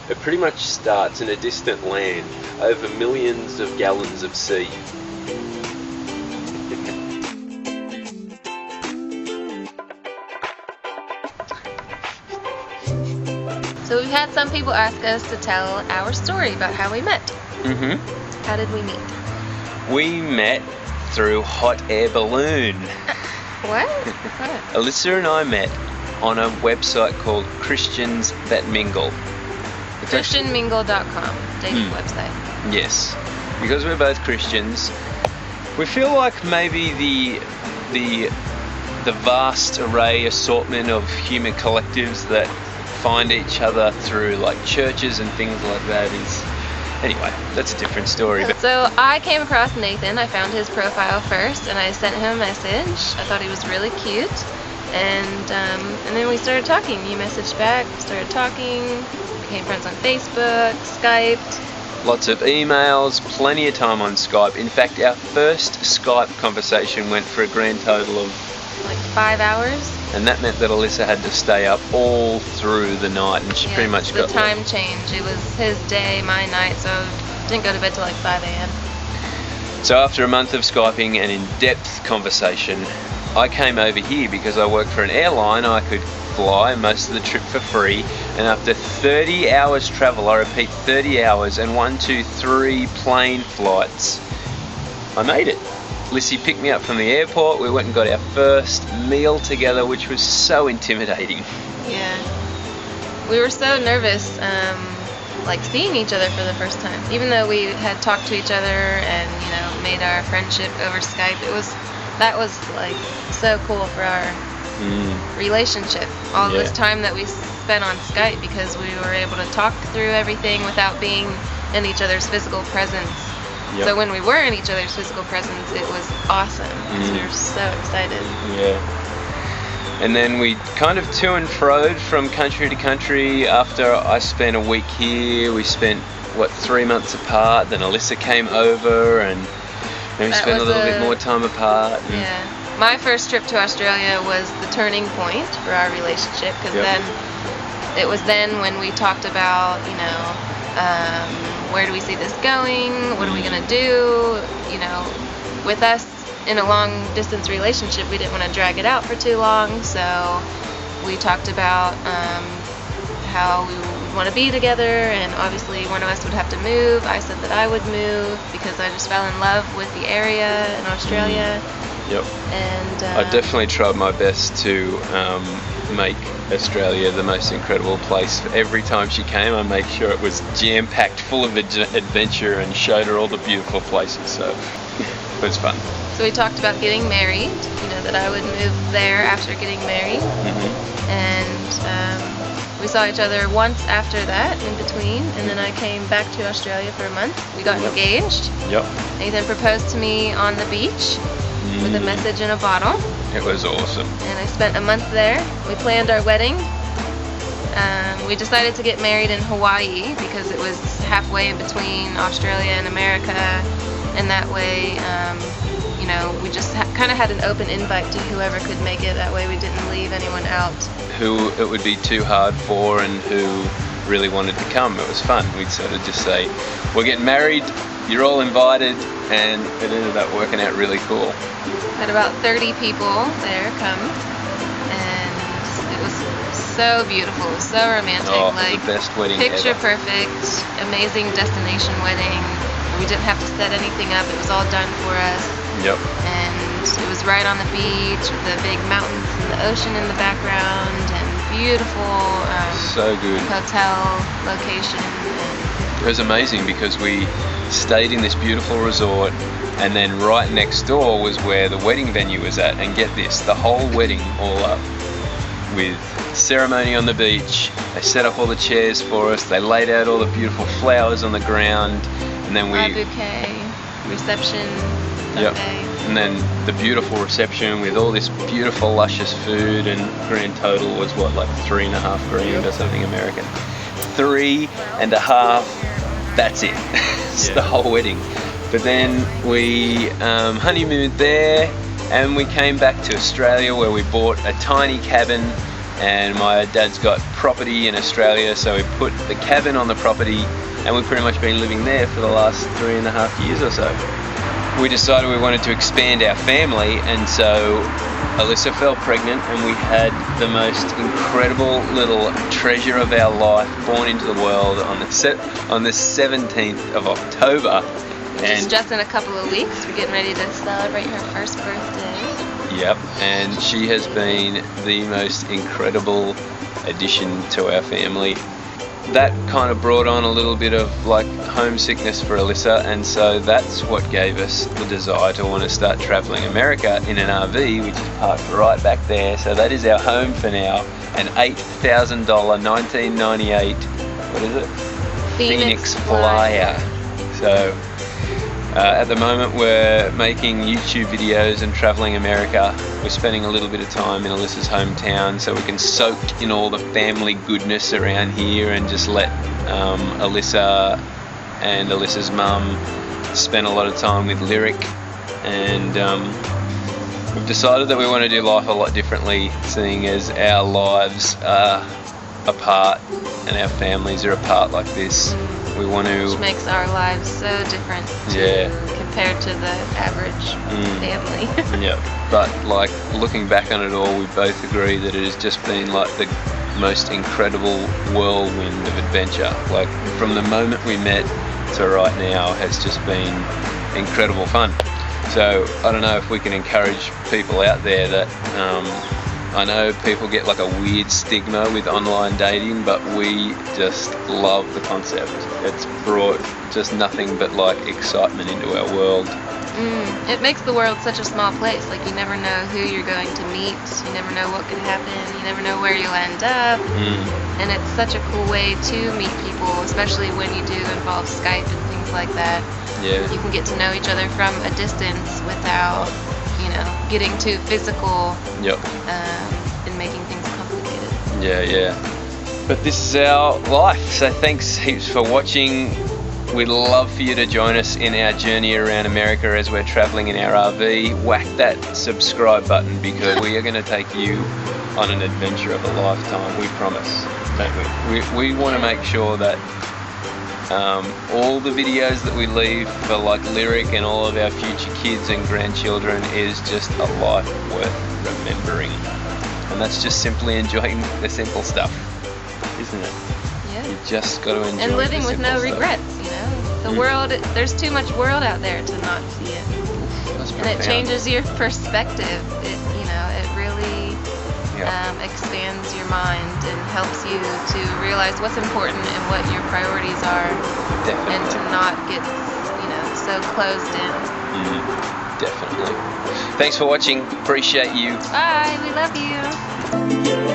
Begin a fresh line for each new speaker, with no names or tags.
It pretty much starts in a distant land over millions of gallons of sea.
So we've had some people ask us to tell our story about how we met.
Mm-hmm.
How did we meet?
We met through hot air balloon.
What? What's that?
Alyssa and I met on a website called Christians That Mingle.
ChristianMingle.com, dating website.
Yes, because we're both Christians, we feel like maybe the vast assortment of human collectives that find each other through like churches and things like that is, anyway, that's a different story.
So I came across Nathan. I found his profile first and I sent him a message. I thought he was really cute, and then we started talking. He messaged back, started talking, became friends on Facebook, Skyped.
Lots of emails, plenty of time on Skype. In fact, our first Skype conversation went for a grand total of
like 5 hours.
And that meant that Alyssa had to stay up all through the night, and she pretty much got
the time change. It was his day, my night, so didn't go to bed till like 5 a.m.
So after a month of Skyping and in-depth conversation, I came over here because I work for an airline. I could fly most of the trip for free, and after 30 hours travel, I repeat 30 hours and 3 plane flights, I made it. Lissy picked me up from the airport. We went and got our first meal together, which was so intimidating.
Yeah. We were so nervous, like seeing each other for the first time. Even though we had talked to each other and, made our friendship over Skype, that was like so cool for our relationship. All this time that we spent on Skype, because we were able to talk through everything without being in each other's physical presence. Yep. So when we were in each other's physical presence, it was awesome. So we were so excited.
Yeah. And then we kind of to and froed from country to country. After I spent a week here, we spent, 3 months apart. Then Alyssa came over, and then we spent a little bit more time apart.
Yeah. My first trip to Australia was the turning point for our relationship, because then it was then when we talked about, where do we see this going? What are we going to do? With us in a long distance relationship, we didn't want to drag it out for too long. So we talked about how we would want to be together, and obviously one of us would have to move. I said that I would move because I just fell in love with the area in Australia.
Yep.
And
I definitely tried my best to make Australia the most incredible place. Every time she came, I made sure it was jam-packed full of adventure and showed her all the beautiful places. So it was fun.
So we talked about getting married, that I would move there after getting married. And we saw each other once after that, in between, and then I came back to Australia for a month. We got engaged.
Yep.
Nathan proposed to me on the beach with a message in a bottle.
It was awesome.
And I spent a month there. We planned our wedding. We decided to get married in Hawaii because it was halfway in between Australia and America, and that way, we just kind of had an open invite to whoever could make it. That way we didn't leave anyone out. Who
it would be too hard for and who really wanted to come. It was fun. We'd sort of just say, we're getting married, you're all invited, and it ended up working out really cool.
Had about 30 people there come, and it was so beautiful, so romantic.
The best wedding
picture
ever.
Perfect, amazing destination wedding. We didn't have to set anything up, it was all done for us.
Yep.
And it was right on the beach with the big mountains and the ocean in the background, and beautiful
so good
hotel location.
It was amazing because we stayed in this beautiful resort, and then right next door was where the wedding venue was at. And get this, the whole wedding all up with ceremony on the beach. They set up all the chairs for us. They laid out all the beautiful flowers on the ground, and then
our bouquet, reception, buffet.
And then the beautiful reception with all this beautiful luscious food, and grand total was like $3.5 grand or something American. 3.5. That's it. It's the whole wedding. But then we honeymooned there, and we came back to Australia, where we bought a tiny cabin and my dad's got property in Australia, so we put the cabin on the property, and we've pretty much been living there for the last 3.5 years or so. We decided we wanted to expand our family, and so Alyssa fell pregnant, and we had the most incredible little treasure of our life born into the world on the 17th of October.
And just in a couple of weeks, we're getting ready to celebrate her first birthday.
Yep, and she has been the most incredible addition to our family. That kind of brought on a little bit of like homesickness for Alyssa, and so that's what gave us the desire to want to start traveling America in an RV, which is parked right back there. So that is our home for now, an $8,000 1998, what is it? Phoenix Flyer. So at the moment we're making YouTube videos and traveling America. We're spending a little bit of time in Alyssa's hometown so we can soak in all the family goodness around here and just let Alyssa and Alyssa's mum spend a lot of time with Lyric. And we've decided that we want to do life a lot differently, seeing as our lives are apart and our families are apart like this. We want to...
Which makes our lives so different compared to the average family.
Yeah, but like looking back on it all, we both agree that it has just been like the most incredible whirlwind of adventure. Like from the moment we met to right now has just been incredible fun. So I don't know if we can encourage people out there that I know people get like a weird stigma with online dating, but we just love the concept. It's brought just nothing but like excitement into our world.
It makes the world such a small place. Like you never know who you're going to meet. You never know what could happen. You never know where you'll end up. And it's such a cool way to meet people, especially when you do involve Skype and things like that.
Yeah.
You can get to know each other from a distance without, you know, getting too physical.
Yep.
And making things complicated.
Yeah. But this is our life, so thanks heaps for watching. We'd love for you to join us in our journey around America as we're traveling in our RV. Whack that subscribe button because we are going to take you on an adventure of a lifetime, we promise, don't we? We want to make sure that all the videos that we leave for like Lyric and all of our future kids and grandchildren is just a life worth remembering. And that's just simply enjoying the simple stuff, isn't it?
Yeah.
You've just got to enjoy
and living
the
with no
simple
regrets, you know. The world, there's too much world out there to not see it.
That's
and it changes your perspective. It, you know, it really expands your mind and helps you to realize what's important and what your priorities are.
Definitely.
And to not get, you know, so closed in.
Definitely. Thanks for watching. Appreciate you.
Bye. We love you.